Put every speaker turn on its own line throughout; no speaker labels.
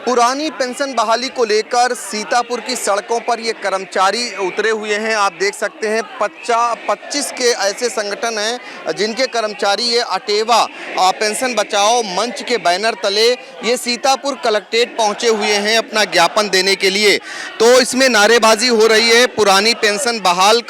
पुरानी पेंशन बहाली को लेकर सीतापुर की सड़कों पर ये कर्मचारी उतरे हुए हैं। आप देख सकते हैं 25 के ऐसे संगठन हैं जिनके कर्मचारी ये अटेवा पेंशन बचाओ मंच के बैनर तले ये सीतापुर कलेक्ट्रेट पहुंचे हुए हैं अपना ज्ञापन देने के लिए। तो इसमें नारेबाजी हो रही है, पुरानी पेंशन बहाल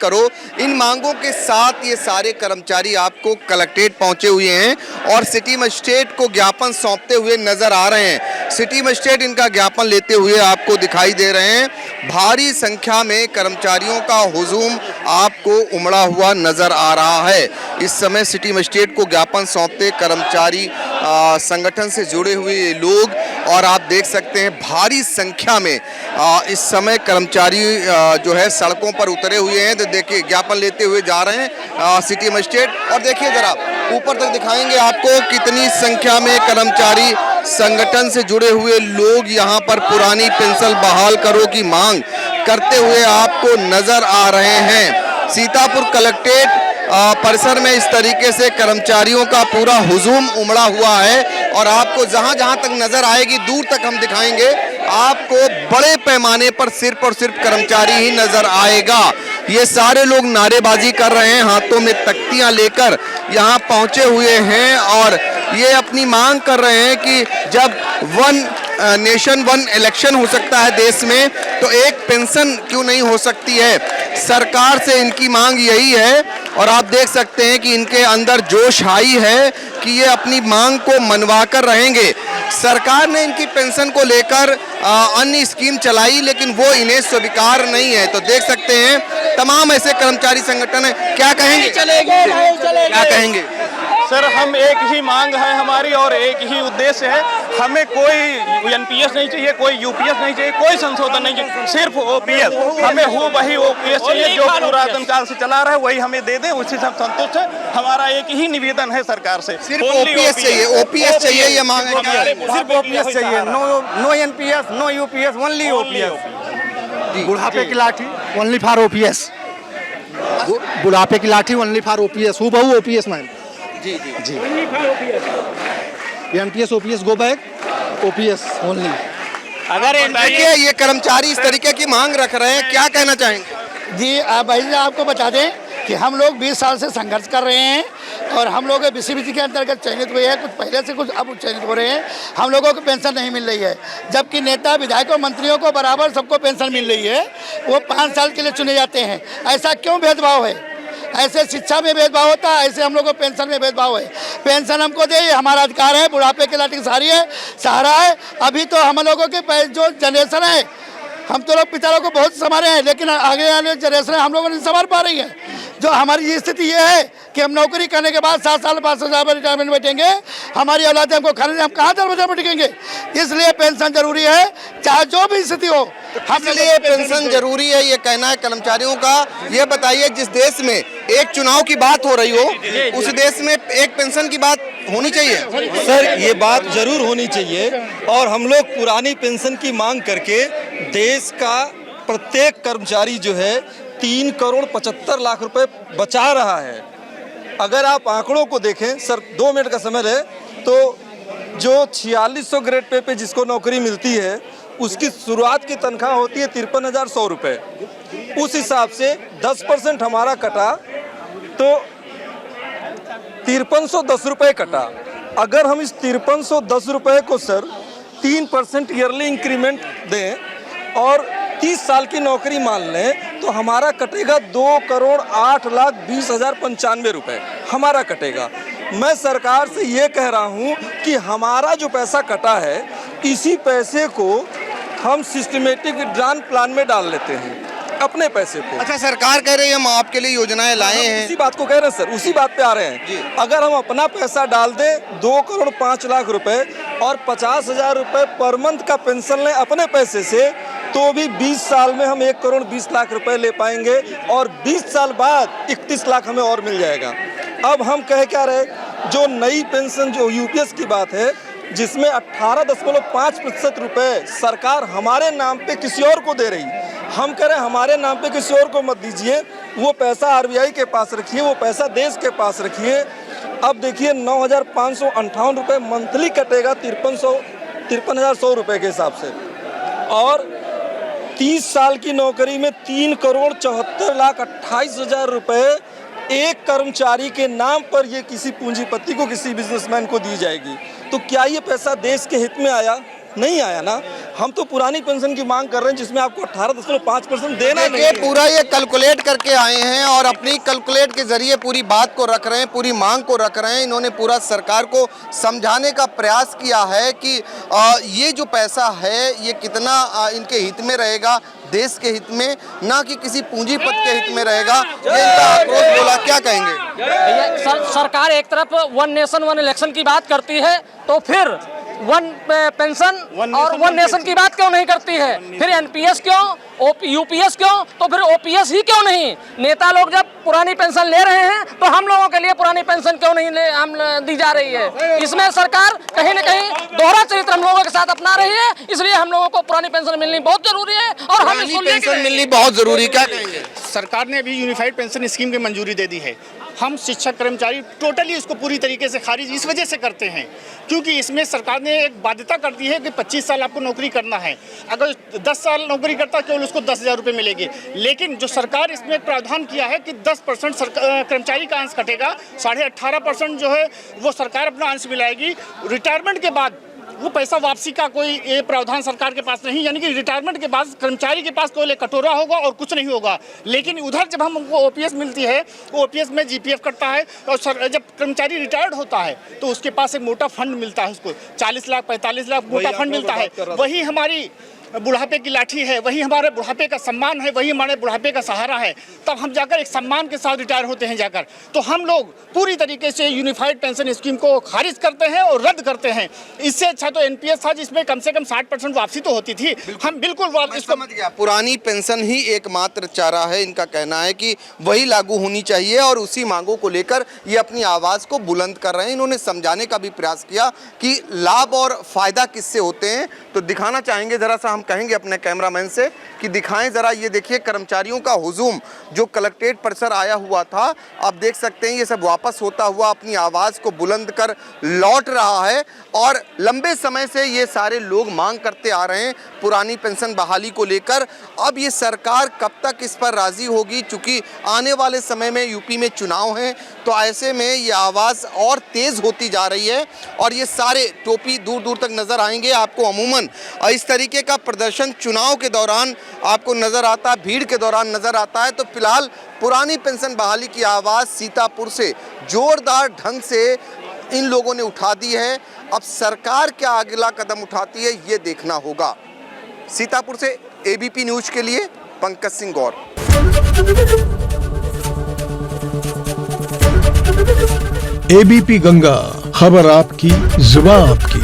करो। इन मांगों के साथ ये सारे कर्मचारी आपको कलेक्ट्रेट पहुंचे हुए हैं और सिटी मजिस्ट्रेट को ज्ञापन सौंपते हुए नजर आ रहे हैं। सिटी मजिस्ट्रेट इनका ज्ञापन लेते हुए आपको दिखाई दे रहे हैं। भारी संख्या में कर्मचारियों का हुजूम आपको उमड़ा हुआ नजर आ रहा है। इस समय सिटी मजिस्ट्रेट को ज्ञापन सौंपते कर्मचारी संगठन से जुड़े हुए लोग और आप देख सकते हैं भारी संख्या में इस समय कर्मचारी जो है सड़कों पर उतरे हुए हैं। तो देखिए ज्ञापन लेते हुए जा रहे हैं सिटी मजिस्ट्रेट और देखिए जरा ऊपर तक दिखाएंगे आपको कितनी संख्या में कर्मचारी संगठन से जुड़े हुए लोग यहाँ पर पुरानी पेंशन बहाल करो की मांग करते हुए आपको नजर आ रहे हैं। सीतापुर कलेक्ट्रेट परिसर में इस तरीके से कर्मचारियों का पूरा हुजूम उमड़ा हुआ है और आपको जहां तक नजर आएगी दूर तक हम दिखाएंगे, आपको बड़े पैमाने पर सिर्फ और सिर्फ कर्मचारी ही नजर आएगा। ये सारे लोग नारेबाजी कर रहे हैं, हाथों में तख्तियां लेकर यहाँ पहुंचे हुए हैं और ये अपनी मांग कर रहे हैं कि जब वन नेशन वन इलेक्शन हो सकता है देश में, तो एक पेंशन क्यों नहीं हो सकती है। सरकार से इनकी मांग यही है और आप देख सकते हैं कि इनके अंदर जोश आई है कि ये अपनी मांग को मनवा कर रहेंगे। सरकार ने इनकी पेंशन को लेकर अन्य स्कीम चलाई लेकिन वो इन्हें स्वीकार नहीं है। तो देख सकते हैं तमाम ऐसे कर्मचारी संगठन हैं, क्या कहेंगे? क्या कहेंगे?
सर, हम एक ही मांग है हमारी और एक ही उद्देश्य है। हमें कोई एनपीएस नहीं चाहिए, कोई यूपीएस नहीं चाहिए, कोई संशोधन नहीं चाहिए, सिर्फ ओपीएस। हमें वही ओपीएस चाहिए जो पुरातन काल से चला रहा है, वही हमें दे दें, उसी से हम संतुष्ट है। हमारा एक ही निवेदन है सरकार से,
सिर्फ ओपीएस चाहिए। ओपीएस चाहिए, ये मांग है।
सिर्फ ओपीएस चाहिए, no NPS, no UPS, only OPS. बुढ़ापे की लाठी ओनली फॉर ओपीएस। बुढ़ापे की लाठी ओनली फॉर ओपीएस। हूबहू ओपीएस मैम। जी NPS OPS go back, OPS only.
अगर देखिए ये कर्मचारी इस तरीके की मांग रख रहे हैं, क्या कहना चाहेंगे?
जी भाई जी, आपको बता दें कि हम लोग 20 साल से संघर्ष कर रहे हैं और हम लोग बीसीबीसी के अंतर्गत चयनित हुए हैं, कुछ पहले से कुछ अब चयनित हो रहे हैं। हम लोगों को पेंशन नहीं मिल रही है, जबकि नेता विधायकों मंत्रियों को बराबर सबको पेंशन मिल रही है। वो 5 साल के लिए चुने जाते हैं। ऐसा क्यों भेदभाव है? ऐसे शिक्षा में भेदभाव होता है, ऐसे हम लोगों को पेंशन में भेदभाव है। पेंशन हमको दे, हमारा अधिकार है। बुढ़ापे की लाठी सहारा है। अभी तो हम लोगों के जो जनरेशन है, हम तो लोग पिता लोग को बहुत संभाले हैं, लेकिन आगे आने जनरेशन हम लोगों ने संभाल पा रही है। जो हमारी स्थिति ये है कि हम नौकरी करने के बाद 7 साल 5 साल में रिटायरमेंट बैठेंगे, हमारी औलाद हमको खाने हम कहाँ दरवाजे में टिकेंगे। इसलिए पेंशन जरूरी है, चाहे जो भी स्थिति हो।
इसलिए पेंशन जरूरी है, ये कहना है कर्मचारियों का। ये बताइए, जिस देश में एक चुनाव की बात हो रही हो उस देश में एक पेंशन की बात होनी चाहिए।
सर, ये बात जरूर होनी चाहिए और हम लोग पुरानी पेंशन की मांग करके देश का प्रत्येक कर्मचारी जो है 3 करोड़ 75 लाख रुपए बचा रहा है। अगर आप आंकड़ों को देखें सर, 2 मिनट का समय है, तो जो 4600 ग्रेड पे जिसको नौकरी मिलती है उसकी शुरुआत की तनख्वाह होती है 53,100 रुपये। उस हिसाब से 10% हमारा कटा तो 5310 रुपये कटा। अगर हम इस 5310 रुपये को सर 3% ईयरली इंक्रीमेंट दें और 30 साल की नौकरी मान लें तो हमारा कटेगा 2,08,20,095 रुपये हमारा कटेगा। मैं सरकार से ये कह रहा हूँ कि हमारा जो पैसा कटा है इसी पैसे को हम सिस्टमेटिक विड्रॉल प्लान में डाल लेते हैं अपने पैसे को।
अच्छा, सरकार कह रही है हम आपके लिए योजनाएं लाए हैं।
उसी बात को कह रहे हैं सर, उसी बात पे आ रहे हैं। अगर हम अपना पैसा डाल दें 2 करोड़ 5 लाख रुपए और 50,000 रुपए पर मंथ का पेंशन लें अपने पैसे से, तो भी 20 साल में हम 1 करोड़ 20 लाख रुपए ले पाएंगे और 20 साल बाद 31 लाख हमें और मिल जाएगा। अब हम कह क्या रहे, जो नई पेंशन जो यूपीएस की बात है जिसमें 18.5% रुपए सरकार हमारे नाम पे किसी और को दे रही, हम कह रहे हैं हमारे नाम पे किसी और को मत दीजिए, वो पैसा आरबीआई के पास रखिए, वो पैसा देश के पास रखिए। अब देखिए 9,558 रुपये मंथली कटेगा 53,100 रुपये के हिसाब से, और 30 साल की नौकरी में 3,74,28,000 रुपये एक कर्मचारी के नाम पर ये किसी पूंजीपति को, किसी बिजनेसमैन को दी जाएगी। तो क्या ये पैसा देश के हित में आया? नहीं आया ना। हम तो पुरानी पेंशन की मांग कर रहे हैं जिसमें आपको 18.5% देना नहीं
ये
है।
पूरा ये कैलकुलेट करके आए हैं और अपनी कैलकुलेट के जरिए पूरी बात को रख रहे हैं, पूरी मांग को रख रहे हैं। इन्होंने पूरा सरकार को समझाने का प्रयास किया है कि ये जो पैसा है ये कितना इनके हित में रहेगा, देश के हित में, ना कि किसी पूंजीपति के हित में रहेगा। ये इनका आक्रोश बोला, क्या कहेंगे?
सरकार एक तरफ वन नेशन वन इलेक्शन की बात करती है तो फिर वन पेंशन और वन नेशन की बात क्यों नहीं करती है? फिर एनपीएस क्यों, यूपीएस क्यों, तो फिर ओपीएस ही क्यों नहीं? नेता लोग जब पुरानी पेंशन ले रहे हैं तो हम लोगों के लिए पुरानी पेंशन क्यों नहीं दी जा रही है? इसमें सरकार कहीं न कहीं दोहरा चरित्र हम लोगों के साथ अपना रही है। इसलिए हम लोगों को पुरानी पेंशन मिलनी बहुत जरूरी है और हम इसको
पेंशन मिलनी बहुत जरूरी, क्या कहेंगे?
सरकार ने अभी यूनिफाइड पेंशन स्कीम की मंजूरी दे दी है। हम शिक्षक कर्मचारी टोटली इसको पूरी तरीके से खारिज इस वजह से करते हैं क्योंकि इसमें सरकार ने एक बाध्यता कर दी है कि 25 साल आपको नौकरी करना है। अगर 10 साल नौकरी करता केवल उसको 10,000 रुपये मिलेगी, लेकिन जो सरकार इसमें एक प्रावधान किया है कि 10% कर्मचारी का अंश कटेगा, 18.5% जो है वो सरकार अपना अंश मिलाएगी। रिटायरमेंट के बाद वो पैसा वापसी का कोई ये प्रावधान सरकार के पास नहीं, यानी कि रिटायरमेंट के बाद कर्मचारी के पास केवल एक कटोरा होगा और कुछ नहीं होगा। लेकिन उधर जब हमको ओपीएस मिलती है, ओपीएस में जीपीएफ कटता है और जब कर्मचारी रिटायर्ड होता है तो उसके पास एक मोटा फंड मिलता है, उसको 40 लाख 45 लाख मोटा फंड मिलता है। वही हमारी बुढ़ापे की लाठी है, वही हमारे बुढ़ापे का सम्मान है, वही हमारे बुढ़ापे का सहारा है। तब हम जाकर एक सम्मान के साथ रिटायर होते हैं जाकर। तो हम लोग पूरी तरीके से यूनिफाइड पेंशन स्कीम को खारिज करते हैं और रद्द करते हैं। इससे अच्छा तो एनपीएस था जिसमें कम से कम 60% वापसी तो होती थी। हम बिल्कुल
समझ गया, पुरानी पेंशन ही एकमात्र चारा है। इनका कहना है कि वही लागू होनी चाहिए और उसी मांगों को लेकर ये अपनी आवाज़ को बुलंद कर रहे हैं। इन्होंने समझाने का भी प्रयास किया कि लाभ और फायदा किससे होते हैं। तो दिखाना चाहेंगे ज़रा सा, हम कहेंगे अपने कैमरामैन से कि दिखाएं ज़रा। ये देखिए कर्मचारियों का हुजूम जो कलेक्ट्रेट परिसर आया हुआ था, आप देख सकते हैं ये सब वापस होता हुआ अपनी आवाज़ को बुलंद कर लौट रहा है। और लंबे समय से ये सारे लोग मांग करते आ रहे हैं पुरानी पेंशन बहाली को लेकर। अब ये सरकार कब तक इस पर राज़ी होगी, चूँकि आने वाले समय में यूपी में चुनाव हैं, तो ऐसे में ये आवाज़ और तेज़ होती जा रही है। और ये सारे टोपी दूर दूर तक नज़र आएंगे आपको। अमूमन इस तरीके का प्रदर्शन चुनाव के दौरान आपको नज़र आता है, भीड़ के दौरान नज़र आता है। तो फिलहाल पुरानी पेंशन बहाली की आवाज़ सीतापुर से जोरदार ढंग से इन लोगों ने उठा दी है। अब सरकार क्या अगला कदम उठाती है ये देखना होगा। सीतापुर से एबीपी न्यूज़ के लिए पंकज सिंह गौर।
एबीपी गंगा, खबर आपकी, जुबान आपकी।